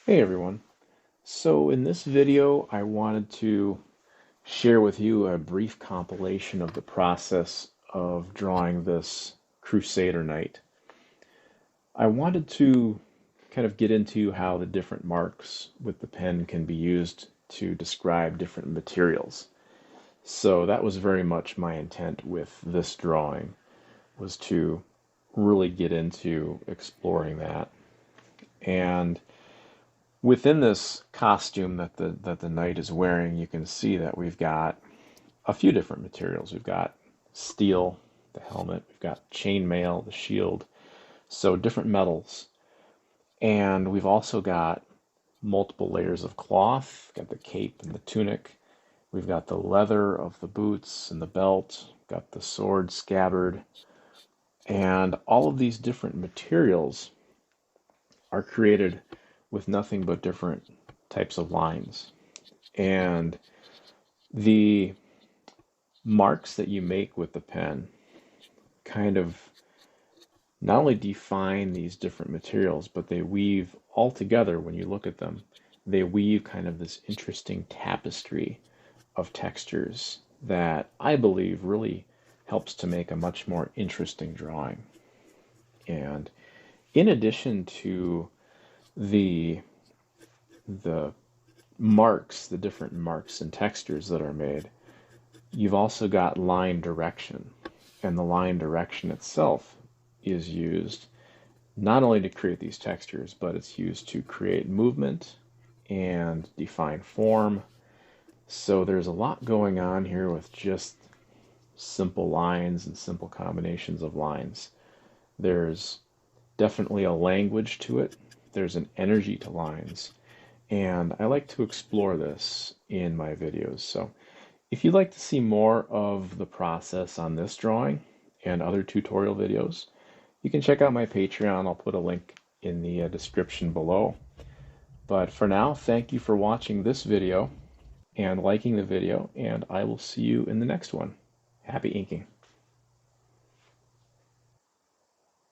Hey everyone. So in this video, I wanted to share with you a brief compilation of the process of drawing this Crusader knight. I wanted to kind of get into how the different marks with the pen can be used to describe different materials. So that was very much my intent with this drawing, was to really get into exploring that. And within this costume that the knight is wearing, you can see that we've got a few different materials. We've got steel, the helmet, we've got chainmail, the shield, so different metals. And we've also got multiple layers of cloth, got the cape and the tunic. We've got the leather of the boots and the belt, got the sword scabbard, and all of these different materials are created with nothing but different types of lines. And the marks that you make with the pen kind of not only define these different materials, but they weave all together when you look at them. They weave kind of this interesting tapestry of textures that I believe really helps to make a much more interesting drawing. And in addition to the the marks, the different marks and textures that are made, you've also got line direction. And the line direction itself is used not only to create these textures, but it's used to create movement and define form. So there's a lot going on here with just simple lines and simple combinations of lines. There's definitely a language to it. There's an energy to lines. And I like to explore this in my videos. So if you'd like to see more of the process on this drawing and other tutorial videos, you can check out my Patreon. I'll put a link in the description below. But for now, thank you for watching this video and liking the video, and I will see you in the next one. Happy inking.